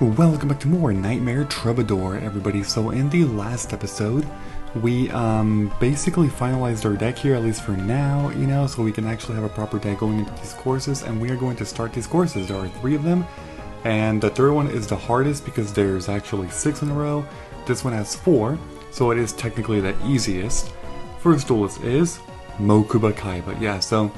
Welcome back to more Nightmare Troubador, everybody. So in the last episode, we basically finalized our deck here, at least for now, you know, so we can actually have a proper deck going into these courses, and we are going to start these courses. There are 3 of them, and the third one is the hardest because there's actually 6 in a row. This one has 4, so it is technically the easiest. First duelist is Mokuba Kaiba. Yeah, so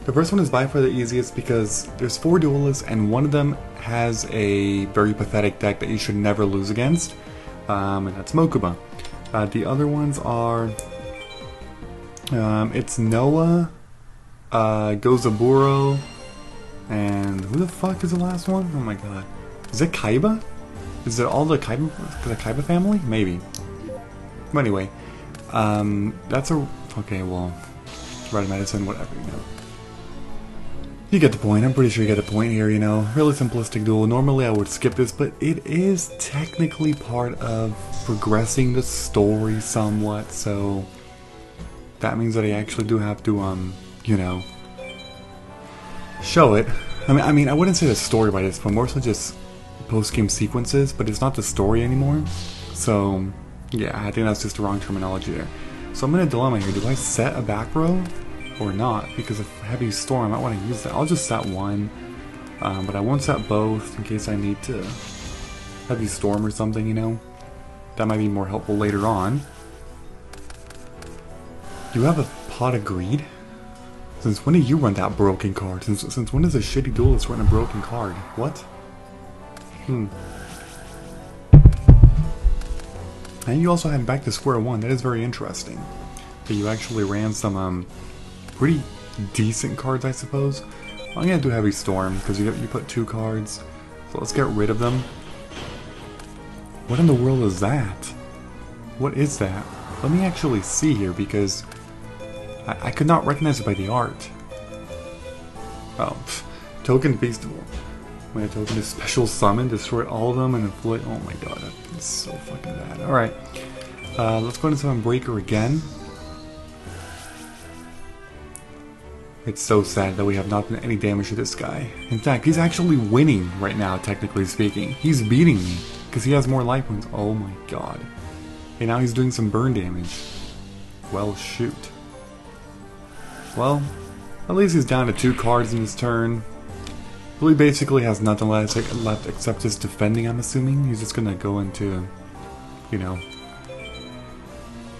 the first one is by far the easiest because there's 4 duelists and one of them has a very pathetic deck that you should never lose against, and that's Mokuba. The other ones are, it's Noah, Gozaburo, and who the fuck is the last one? Oh my god. Is it Kaiba? Is it all the Kaiba family? Maybe. But anyway, that's a, okay, well, red medicine, whatever, you know. You get the point. I'm pretty sure you get the point here, you know. Really simplistic duel. Normally I would skip this, but it is technically part of progressing the story somewhat, so that means that I actually do have to, you know, show it. I mean, I wouldn't say the story by this point, more so just post-game sequences, but it's not the story anymore. So, yeah, I think that's just the wrong terminology there. So I'm in a dilemma here. Do I set a back row or not? Because of heavy storm, I might want to use that. I'll just set one, but I won't set both in case I need to heavy storm or something, you know. That might be more helpful later on. You have a pot of greed? Since when did you run that broken card? Since when does a shitty duelist run a broken card? What? And you also had back to square one. That is very interesting. That you actually ran some pretty decent cards, I suppose. I'm gonna do heavy storm because you put 2 cards. So let's get rid of them. What in the world is that? What is that? Let me actually see here because I could not recognize it by the art. Oh, token feastable. When a token is special summon, destroy all of them and inflict. Oh my god, that's so fucking bad. Alright, let's go into summon Breaker again. It's so sad that we have not done any damage to this guy. In fact, he's actually winning right now, technically speaking. He's beating me because he has more life points. Oh my god. And now he's doing some burn damage. Well, shoot. Well, at least he's down to 2 cards in his turn. He basically has nothing left except just defending, I'm assuming. He's just gonna go into, you know,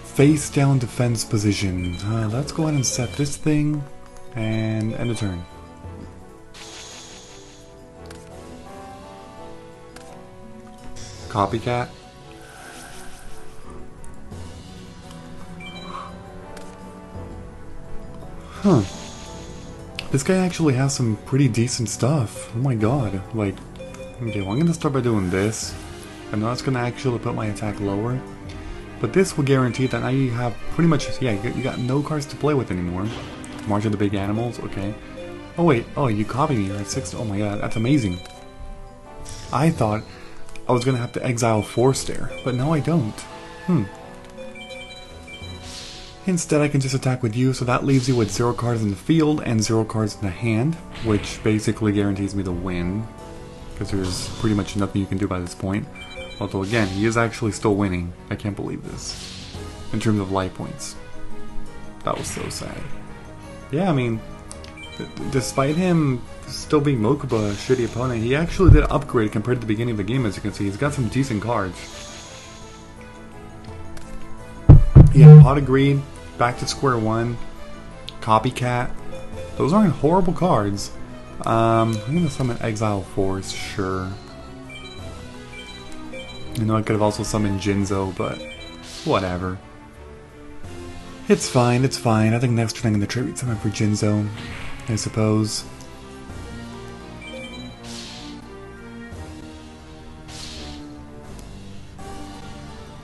face down defense position. Let's go ahead and set this thing and end the turn. Copycat. Huh. This guy actually has some pretty decent stuff. Oh my god. Like, okay, well I'm gonna start by doing this. I know that's gonna actually put my attack lower. But this will guarantee that now you have pretty much, yeah, you got no cards to play with anymore. March of the big animals, okay. Oh wait, oh, you copied me, you're at 6, oh my god, that's amazing. I thought I was gonna have to exile Force there, but no I don't. Instead I can just attack with you, so that leaves you with 0 cards in the field and 0 cards in the hand, which basically guarantees me the win, because there's pretty much nothing you can do by this point. Although again, he is actually still winning. I can't believe this. In terms of life points. That was so sad. Yeah, I mean, despite him still being Mokuba, a shitty opponent, he actually did upgrade compared to the beginning of the game, as you can see. He's got some decent cards. He had Pot of Greed, back to square one, Copycat. Those aren't horrible cards. I'm gonna summon Exile Force, sure. You know, I could have also summoned Jinzo, but whatever. It's fine, it's fine. I think next turn I'm gonna tribute summon for Jinzo, I suppose.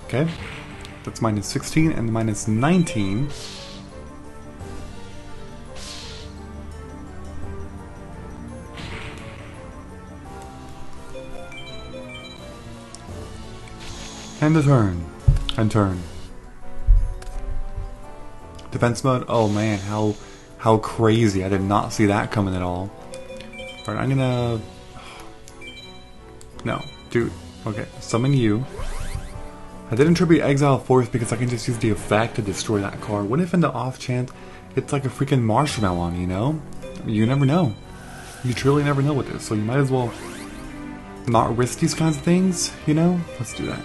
Okay. That's minus 16 and minus 19. And a turn. And turn. Defense mode? Oh man, how crazy. I did not see that coming at all. Alright, I'm gonna No, dude. Okay, summon you. I didn't tribute Exile Force because I can just use the effect to destroy that card. What if in the off chance it's like a freaking marshmallow, you know? You never know. You truly never know with this, so you might as well not risk these kinds of things, you know? Let's do that.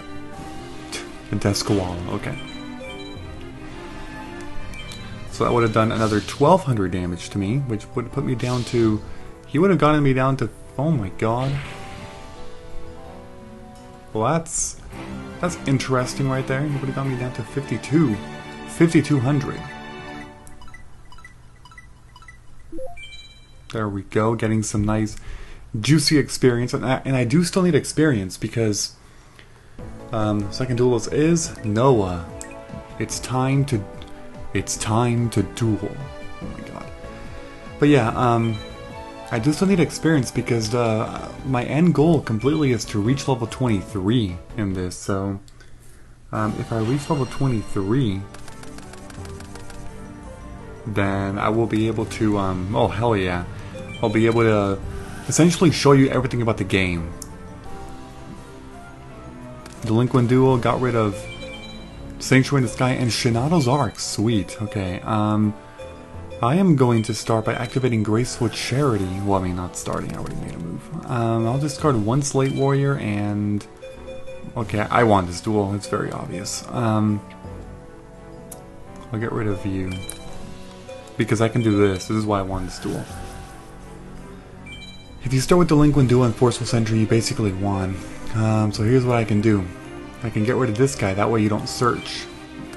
The Descoala, okay. So that would have done another 1200 damage to me, which would have put me down to... He would have gotten me down to... Oh my god. Well, that's interesting right there. He would have got me down to 5,200. There we go, getting some nice juicy experience, and I do still need experience because second duelist is Noah. It's time to duel. Oh my god. But yeah, I do still need experience because my end goal completely is to reach level 23 in this. So if I reach level 23, then I will be able to oh hell yeah, I'll be able to essentially show you everything about the game. Delinquent Duel got rid of Sanctuary in the Sky and Shinato's Arc. Sweet. Okay. I am going to start by activating Graceful Charity. Well, I mean, not starting. I already made a move. I'll discard one Slate Warrior and... Okay, I want this duel. It's very obvious. I'll get rid of you. Because I can do this. This is why I want this duel. If you start with Delinquent Duel and Forceful Sentry, you basically won. So here's what I can do. I can get rid of this guy. That way you don't search.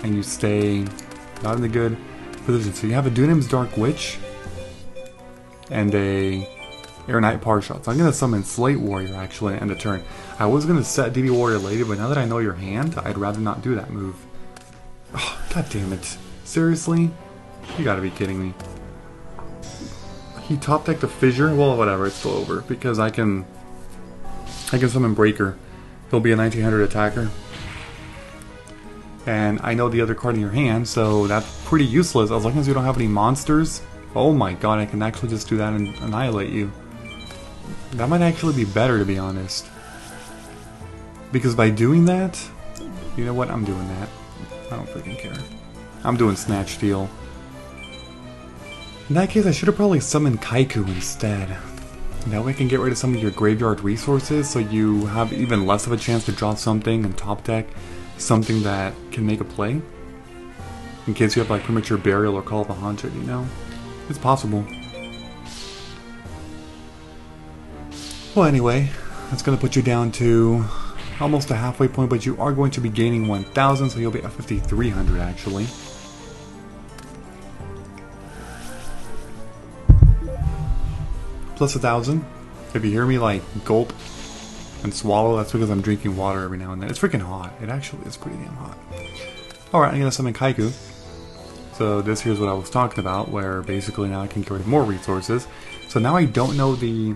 And you stay not in the good... So you have a Dunam's Dark Witch and a Air Knight Partial. So I'm going to summon Slate Warrior actually and end the turn. I was going to set DD Warrior later, but now that I know your hand, I'd rather not do that move. Oh, god damn it. Seriously? You gotta be kidding me. He top decked a Fissure? Well, whatever, it's still over. Because I can summon Breaker. He'll be a 1900 attacker. And I know the other card in your hand, so that's pretty useless as long as you don't have any monsters. Oh my god, I can actually just do that and annihilate you. That might actually be better, to be honest. Because by doing that, you know what, I'm doing that. I don't freaking care. I'm doing Snatch Steal. In that case, I should have probably summoned Kaiku instead. That way I can get rid of some of your graveyard resources, so you have even less of a chance to draw something and top deck something that can make a play. In case you have like Premature Burial or Call of the Haunted, you know? It's possible. Well, anyway, that's going to put you down to almost a halfway point, but you are going to be gaining 1,000, so you'll be at 5,300 actually. Plus 1,000. If you hear me like gulp and swallow, that's because I'm drinking water every now and then. It's freaking hot. It actually is pretty damn hot. Alright, I'm going to summon Kaiku. So this here's what I was talking about, where basically now I can get rid of more resources. So now I don't know the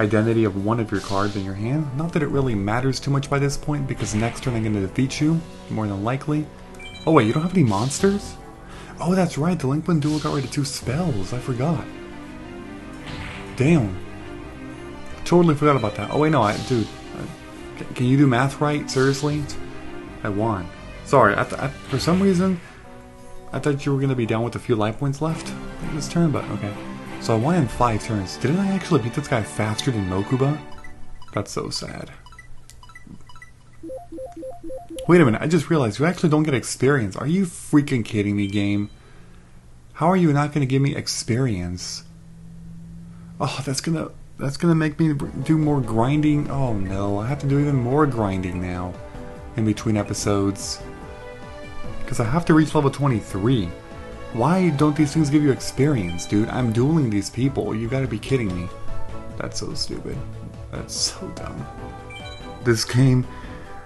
identity of one of your cards in your hand. Not that it really matters too much by this point, because next turn I'm going to defeat you, more than likely. Oh wait, you don't have any monsters? Oh, that's right, Delinquent Duel got rid of 2 spells. I forgot. Damn. Totally forgot about that. Oh wait, no, dude. Can you do math right? Seriously? I won. Sorry, for some reason, I thought you were going to be down with a few life points left in this turn, but okay. So I won in 5 turns. Didn't I actually beat this guy faster than Mokuba? That's so sad. Wait a minute, I just realized you actually don't get experience. Are you freaking kidding me, game? How are you not going to give me experience? Oh, that's gonna make me do more grinding. Oh no, I have to do even more grinding now in between episodes. Because I have to reach level 23. Why don't these things give you experience, dude? I'm dueling these people. You gotta be kidding me. That's so stupid. That's so dumb. This game,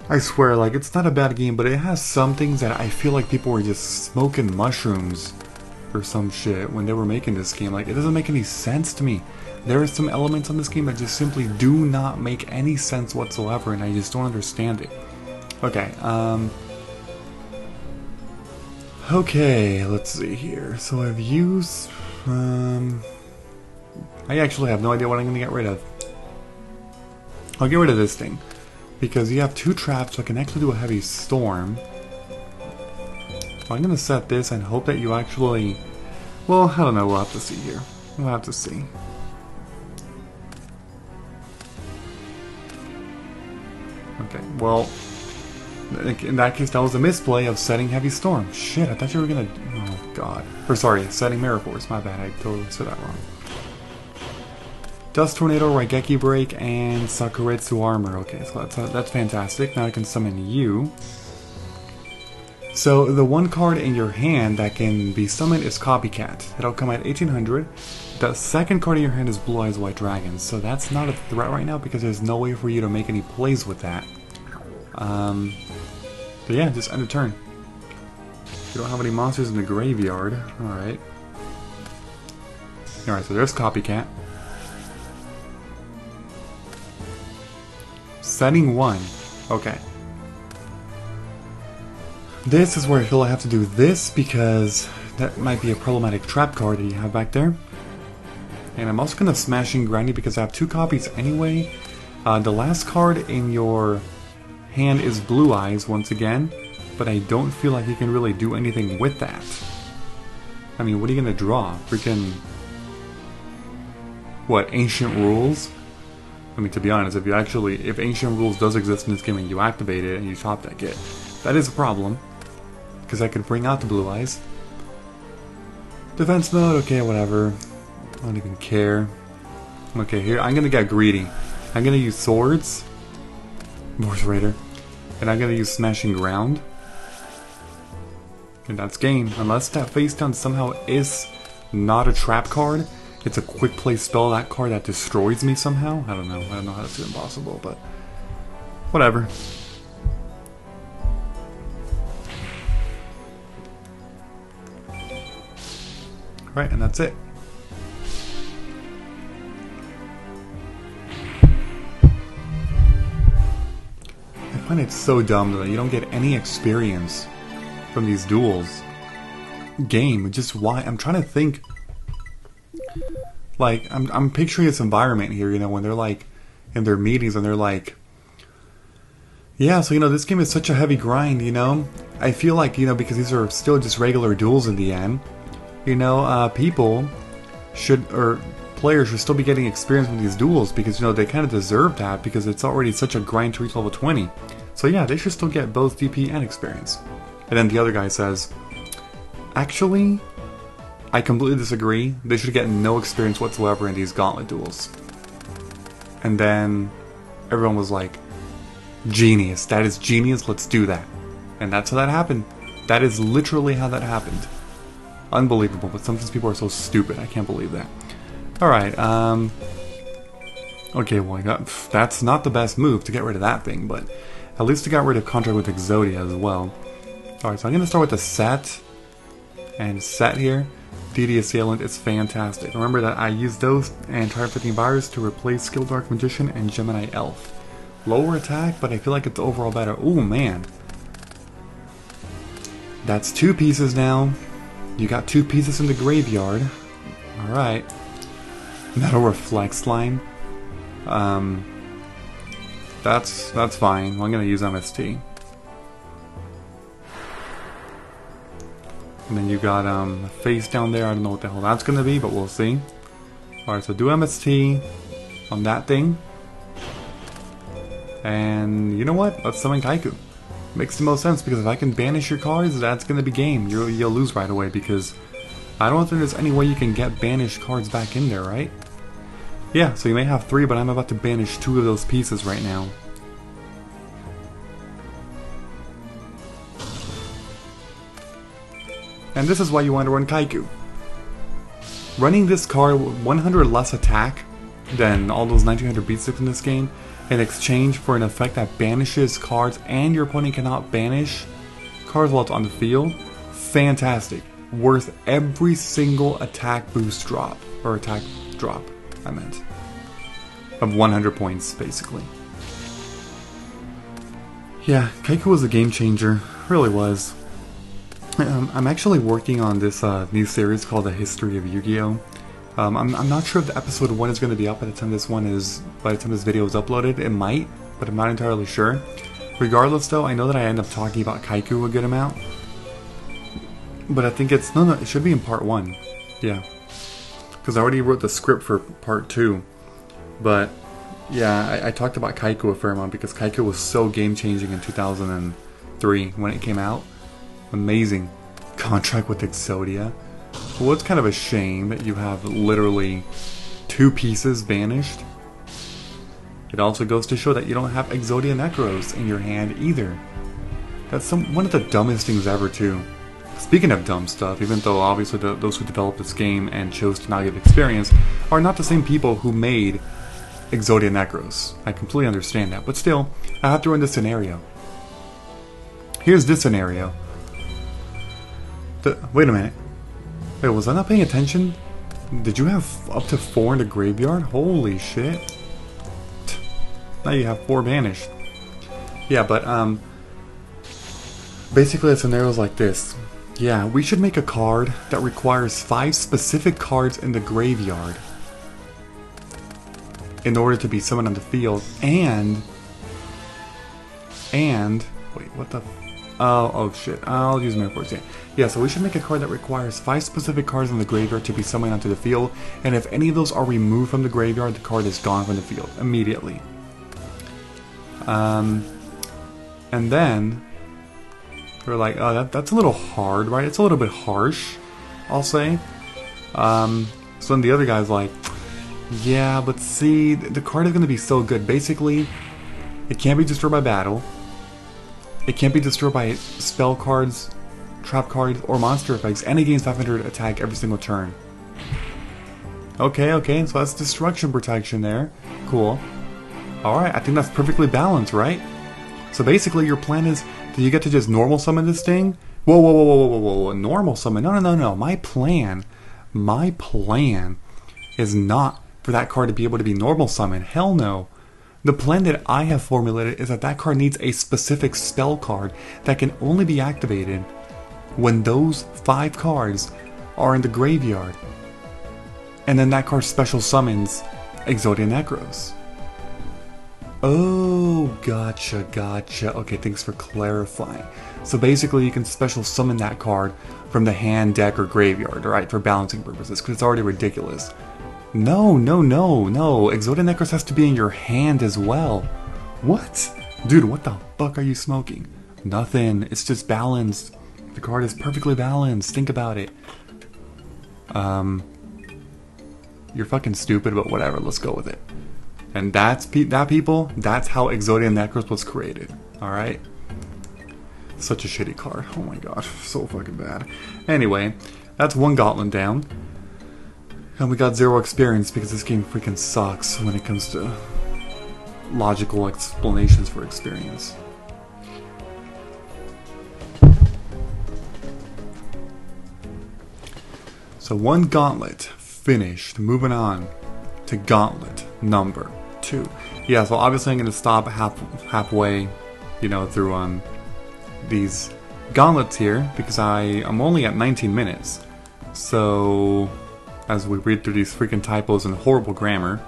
I swear, like, it's not a bad game, but it has some things that I feel like people were just smoking mushrooms or some shit when they were making this game. Like, it doesn't make any sense to me. There are some elements on this game that just simply do not make any sense whatsoever, and I just don't understand it. Okay, okay, let's see here. So I've used... I actually have no idea what I'm going to get rid of. I'll get rid of this thing. Because you have 2 traps, so I can actually do a heavy storm. I'm gonna set this and hope that you actually... Well, I don't know, we'll have to see here. We'll have to see. Okay, well... In that case, that was a misplay of setting Heavy Storm. Shit, I thought you were gonna... Oh, God. Or sorry, setting Mirror Force. My bad, I totally said that wrong. Dust Tornado, Raigeki Break, and Sakuretsu Armor. Okay, so that's fantastic. Now I can summon you. So, the one card in your hand that can be summoned is Copycat. It'll come at 1800. The second card in your hand is Blue Eyes White Dragon. So that's not a threat right now because there's no way for you to make any plays with that. But yeah, just end of turn. You don't have any monsters in the graveyard. Alright. Alright, so there's Copycat. Setting 1. Okay. This is where I feel I have to do this because that might be a problematic trap card that you have back there. And I'm also going to Smashing Granny because I have 2 copies anyway. The last card in your hand is Blue Eyes once again, but I don't feel like you can really do anything with that. I mean, what are you going to draw? Freaking... What, Ancient Rules? I mean, to be honest, if Ancient Rules does exist in this game and you activate it and you top deck it, that is a problem. Because I could bring out the Blue Eyes. Defense mode, okay, whatever. I don't even care. Okay, here, I'm gonna get greedy. I'm gonna use Swords. Force Raider. And I'm gonna use Smashing Ground. And that's game. Unless that face down somehow is not a trap card. It's a quick play spell, that card that destroys me somehow. I don't know how that's even possible, but whatever. Right, and that's it. I find it so dumb that you don't get any experience from these duels. Game, just why? I'm trying to think. Like, I'm picturing this environment here, you know, when they're like in their meetings and they're like, yeah, so, you know, this game is such a heavy grind, you know? I feel like, you know, because these are still just regular duels in the end, you know, people should, or players should still be getting experience with these duels because, you know, they kind of deserve that because it's already such a grind to reach level 20. So yeah, they should still get both DP and experience. And then the other guy says, actually, I completely disagree. They should get no experience whatsoever in these gauntlet duels. And then everyone was like, genius, that is genius, let's do that. And that's how that happened. That is literally how that happened. Unbelievable, but sometimes people are so stupid, I can't believe that. Alright, okay, well, that's not the best move to get rid of that thing, but at least I got rid of Contract with Exodia as well. Alright, so I'm going to start with the set. And set here. DD Assailant is fantastic. Remember that I used those and Triumph Virus to replace Skill Dark Magician and Gemini Elf. Lower attack, but I feel like it's overall better. Ooh, man. That's 2 pieces now. You got 2 pieces in the graveyard. Alright. Metal Reflex Line. That's fine. Well, I'm gonna use MST. And then you got a face down there. I don't know what the hell that's gonna be, but we'll see. Alright, so do MST on that thing. And you know what? Let's summon Kaiku. Makes the most sense because if I can banish your cards, that's gonna be game. You'll lose right away because I don't think there's any way you can get banished cards back in there, right? Yeah, so you may have 3, but I'm about to banish 2 of those pieces right now. And this is why you want to run Kaiku. Running this card with 100 less attack than all those 1900 beat sticks in this game, in exchange for an effect that banishes cards and your opponent cannot banish cards while it's on the field, fantastic. Worth every single attack boost drop, or attack drop, I meant. Of 100 points, basically. Yeah, Kaiku was a game changer, really was. I'm actually working on this new series called The History of Yu-Gi-Oh! I'm not sure if the episode 1 is going to be up by the time this video is uploaded. It might, but I'm not entirely sure. Regardless though, I know that I end up talking about Kaiku a good amount. But I think it's, no, it should be in part 1. Yeah. Because I already wrote the script for part 2. But, yeah, I talked about Kaiku a fair amount because Kaiku was so game-changing in 2003 when it came out. Amazing. Contract with Exodia. Well, it's kind of a shame that you have literally 2 pieces vanished. It also goes to show that you don't have Exodia Necros in your hand either. That's one of the dumbest things ever too. Speaking of dumb stuff, even though obviously those who developed this game and chose to not give experience are not the same people who made Exodia Necros. I completely understand that, but still, I have to run this scenario. Here's this scenario. Wait a minute. Wait, was I not paying attention? Did you have up to 4 in the graveyard? Holy shit. Now you have 4 banished. Yeah, but, basically the scenario is like this. Yeah, we should make a card that requires 5 specific cards in the graveyard in order to be summoned on the field, and wait, what the oh shit, I'll use my force. Yeah, so we should make a card that requires 5 specific cards in the graveyard to be summoned onto the field, and if any of those are removed from the graveyard, the card is gone from the field immediately. And then we're like, oh, that's a little hard, right? It's a little bit harsh, I'll say. So then the other guy's like, yeah, but see, the card is going to be so good. Basically, it can't be destroyed by battle. It can't be destroyed by spell cards, trap cards, or monster effects, and it gains 500 attack every single turn. Okay, so that's destruction protection there. Cool. Alright, I think that's perfectly balanced, right? So basically, your plan is, do you get to just normal summon this thing? Whoa, normal summon? No. My plan is not for that card to be able to be normal summon. Hell no. The plan that I have formulated is that that card needs a specific spell card that can only be activated when those 5 cards are in the graveyard. And then that card special summons Exodia Necros. Oh, gotcha. Okay, thanks for clarifying. So basically you can special summon that card from the hand, deck, or graveyard, right, for balancing purposes, because it's already ridiculous. No. Exodia Necros has to be in your hand as well. What? Dude, what the fuck are you smoking? Nothing. It's just balanced. The card is perfectly balanced. Think about it. You're fucking stupid, but whatever. Let's go with it. And that's people. That's how Exodia Necros was created. All right. Such a shitty card. Oh my god, so fucking bad. Anyway, that's 1 gauntlet down. And we got 0 experience because this game freaking sucks when it comes to logical explanations for experience. So 1 gauntlet finished. Moving on to gauntlet number 2. Yeah, so obviously I'm going to stop halfway, you know, through these gauntlets here because I'm only at 19 minutes. So as we read through these freaking typos and horrible grammar,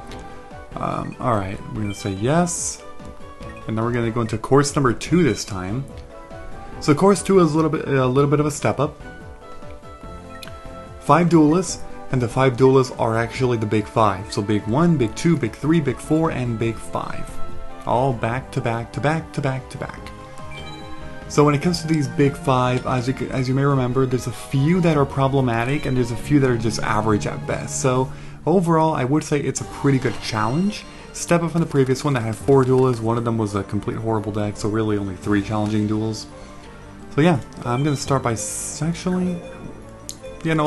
alright, we're going to say yes, and then we're going to go into course number 2 this time. So course 2 is a little bit of a step up. 5 duelists, and the 5 duelists are actually the big 5. So big 1, big 2, big 3, big 4, and big 5. All back to back to back to back to back. So when it comes to these big 5, as you may remember, there's a few that are problematic and there's a few that are just average at best. So overall, I would say it's a pretty good challenge. Step up from the previous one that had 4 duelists. One of them was a complete horrible deck, so really only 3 challenging duels. So yeah, I'm going to start by I'll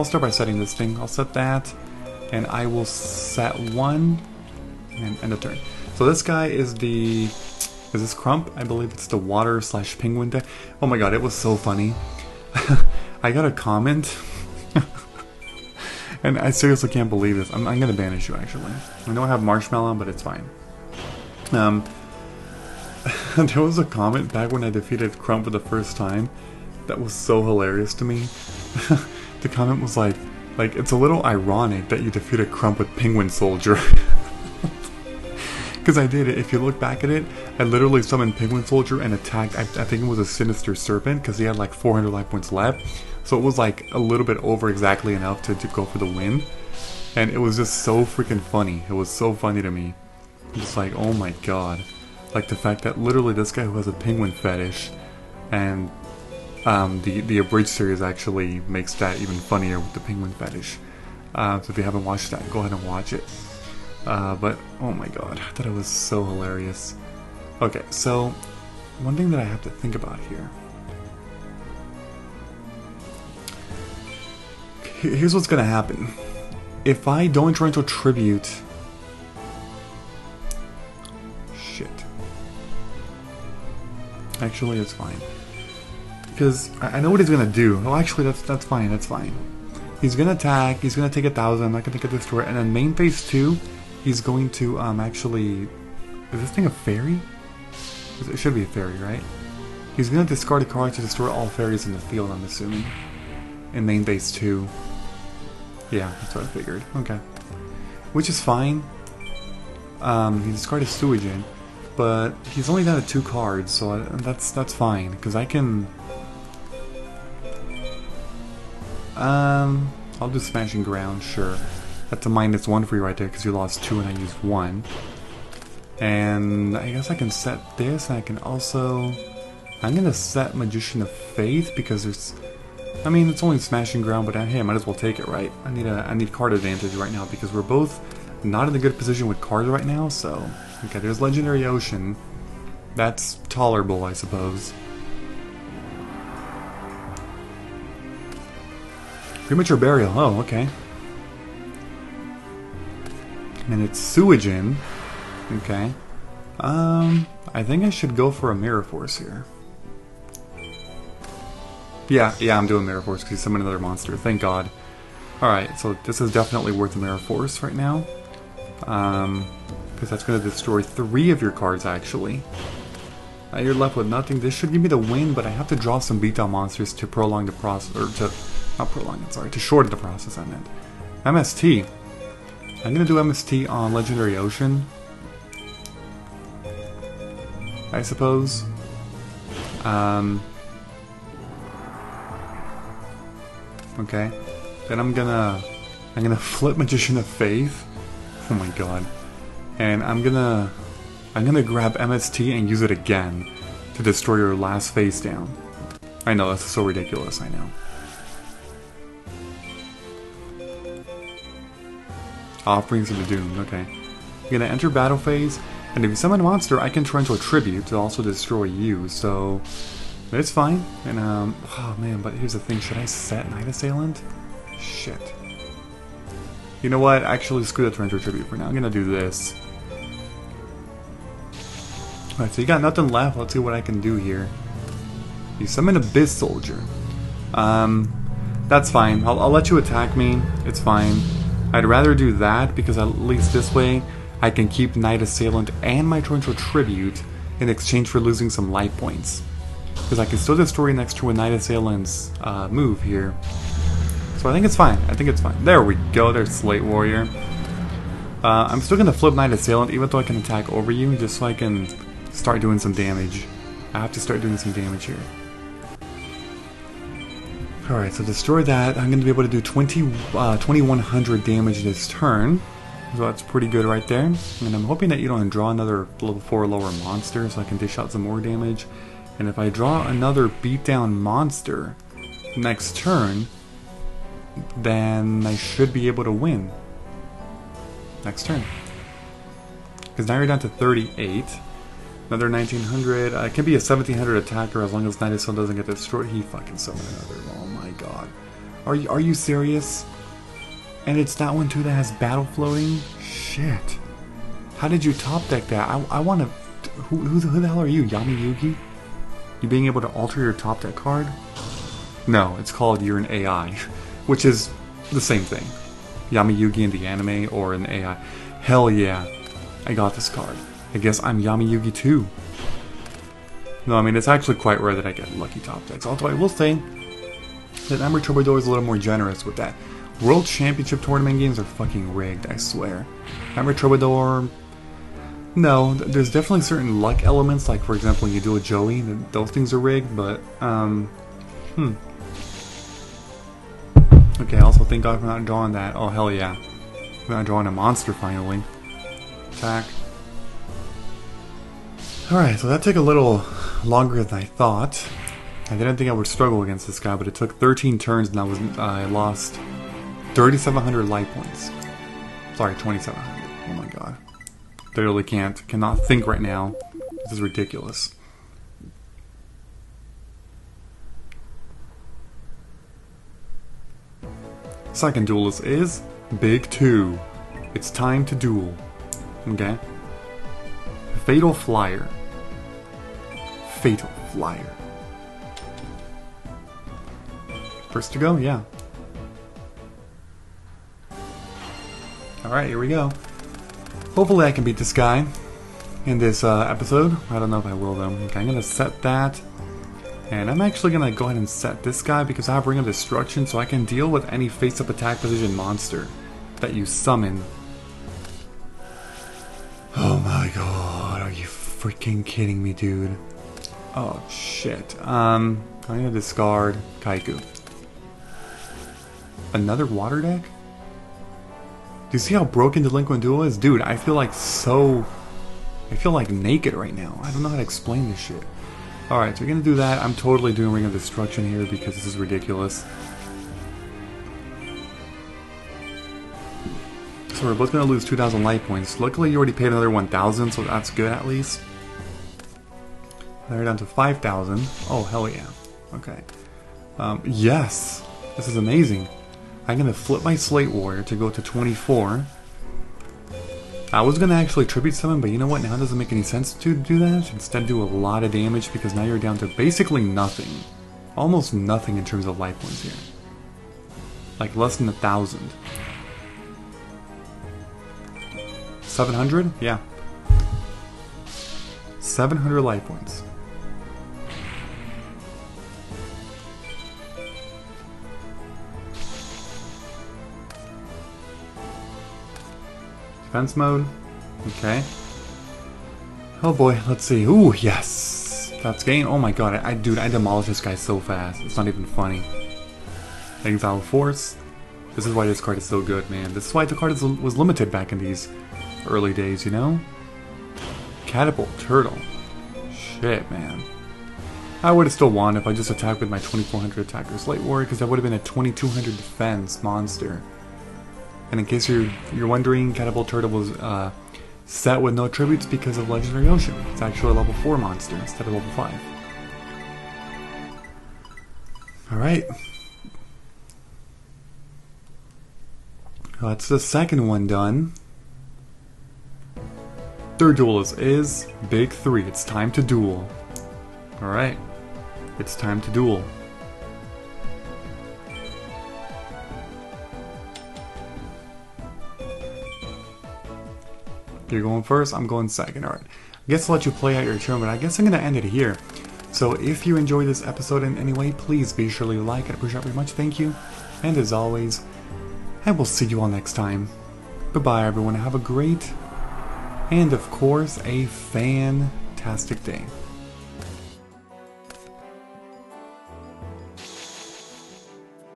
start by setting this thing. I'll set that, and I will set 1 and end the turn. So this guy is is this Crump? I believe it's the water/penguin deck. Oh my god, it was so funny. I got a comment, and I seriously can't believe this. I'm gonna banish you actually. I know I have Marshmallow, but it's fine. There was a comment back when I defeated Crump for the first time that was so hilarious to me. The comment was like, Like, it's a little ironic that you defeated Crump with Penguin Soldier. Because I did it. If you look back at it, I literally summoned Penguin Soldier and attacked, I think it was a Sinister Serpent, because he had like 400 life points left. So it was like a little bit over exactly enough to go for the win. And it was just so freaking funny. It was so funny to me. Just like, oh my god. Like the fact that literally this guy who has a penguin fetish, and the abridged series actually makes that even funnier with the penguin fetish. So if you haven't watched that, go ahead and watch it. But oh my god, I thought it was so hilarious. Okay, so one thing that I have to think about here. Here's what's gonna happen. If I don't try to tribute... Shit. Actually, it's fine. Because I know what he's gonna do. Oh, actually, that's fine, that's fine. He's gonna attack, he's gonna take 1,000, I'm not gonna get destroyed, and then main phase 2, he's going to, actually... Is this thing a fairy? It should be a fairy, right? He's gonna discard a card to destroy all fairies in the field, I'm assuming. In main phase 2. Yeah, that's what I figured. Okay. Which is fine. He discarded Suijin, but he's only down to 2 cards, so that's fine, because I can... I'll do Smashing Ground, sure. That's a -1 for you right there, because you lost 2 and I used 1. And I guess I can set this, and I can also... I'm gonna set Magician of Faith, because there's... I mean, it's only Smashing Ground, but hey, I might as well take it, right? I need card advantage right now, because we're both not in a good position with cards right now, so... Okay, there's Legendary Ocean. That's tolerable, I suppose. Premature Burial, oh, okay. And it's Suijin. Okay. I think I should go for a Mirror Force here. Yeah, I'm doing Mirror Force because he's summoned another monster. Thank God. Alright, so this is definitely worth a Mirror Force right now. Because that's going to destroy 3 of your cards, actually. You're left with nothing. This should give me the win, but I have to draw some beatdown monsters to prolong the process, or to... Not prolong it, sorry. To shorten the process, I meant. MST. I'm going to do MST on Legendary Ocean. I suppose. Okay. Then I'm gonna flip Magician of Faith. Oh my god. And I'm gonna grab MST and use it again to destroy your last face down. I know, that's so ridiculous, I know. Offerings of the Doomed, okay. I'm gonna enter battle phase, and if you summon a monster, I can turn into a tribute to also destroy you, so it's fine. And oh man, but here's the thing, should I set Night Assailant? Shit. You know what, actually screw the turn into a tribute for now, I'm gonna do this. Alright, so you got nothing left, let's see what I can do here. You summon Abyss Soldier. That's fine, I'll let you attack me, it's fine. I'd rather do that, because at least this way, I can keep Night Assailant and my Torrential Tribute in exchange for losing some life points. Because I can still destroy next to a Night Assailant's move here. So I think it's fine, There we go, there's Slate Warrior. I'm still going to flip Night Assailant, even though I can attack over you, just so I can start doing some damage. I have to start doing some damage here. Alright, so destroy that. I'm going to be able to do 2100 damage this turn. So that's pretty good right there. And I'm hoping that you don't draw another level 4 or lower monster so I can dish out some more damage. And if I draw another beatdown monster next turn, then I should be able to win. Next turn. Because now you're down to 38. Another 1900. It can be a 1700 attacker as long as Night Assailant doesn't get destroyed. He fucking summoned another. Oh my god. Are you serious? And it's that one too that has battle floating? Shit. How did you top deck that? I want to... Who the hell are you? Yami Yugi? You being able to alter your top deck card? No, it's called you're an AI. Which is the same thing. Yami Yugi in the anime or in the AI. Hell yeah. I got this card. I guess I'm Yami Yugi too. No, I mean, it's actually quite rare that I get lucky top decks. Although I will say that Troubador is a little more generous with that. World Championship tournament games are fucking rigged, I swear. Remember Troubador? No, there's definitely certain luck elements, like for example when you do a Joey, those things are rigged, but, Okay, also thank God for not drawing that. Oh, hell yeah. We're not drawing a monster finally. Attack. Alright, so that took a little longer than I thought. I didn't think I would struggle against this guy, but it took 13 turns and I lost 3,700 life points. Sorry, 2,700. Oh my god. Literally cannot think right now. This is ridiculous. Second duelist is Big 2. It's time to duel. Okay. Fatal Flyer. Fatal Flyer. First to go? Yeah. Alright, here we go. Hopefully I can beat this guy in this episode. I don't know if I will though. Okay, I'm gonna set that. And I'm actually gonna go ahead and set this guy because I have Ring of Destruction, so I can deal with any face-up attack position monster that you summon. Oh my god, are you freaking kidding me, dude? Oh shit. I'm gonna discard Kaiku. Another water deck? Do you see how broken Delinquent Duel is? Dude, I feel like naked right now. I don't know how to explain this shit. Alright, so we're gonna do that. I'm totally doing Ring of Destruction here because this is ridiculous. So we're both gonna lose 2,000 life points. Luckily you already paid another 1,000, so that's good at least. Now we're down to 5,000. Oh, hell yeah. Okay. Yes! This is amazing. I'm gonna flip my Slate Warrior to go to 24. I was gonna actually tribute summon, but you know what? Now it doesn't make any sense to do that. Instead, do a lot of damage because now you're down to basically nothing, almost nothing in terms of life points here. Like less than 1,000. 700? Yeah. 700 life points. Defense mode. Okay. Oh boy, let's see. Ooh, yes! That's gain. Oh my god, dude, I demolished this guy so fast. It's not even funny. Exile Force. This is why this card is so good, man. This is why the card was limited back in these early days, you know? Catapult Turtle. Shit, man. I would have still won if I just attacked with my 2,400 attacker Slate Warrior, because that would have been a 2,200 defense monster. And in case you're wondering, Catapult Turtle was set with no tributes because of Legendary Ocean. It's actually a level 4 monster instead of level 5. Alright. That's the second one done. Third duelist is Big 3. It's time to duel. Alright. It's time to duel. You're going first, I'm going second. Alright. I guess I'll let you play out your turn, but I guess I'm going to end it here. So if you enjoyed this episode in any way, please be sure to like it. I appreciate it very much. Thank you. And as always, I will see you all next time. Goodbye, everyone. Have a great and, of course, a fantastic day.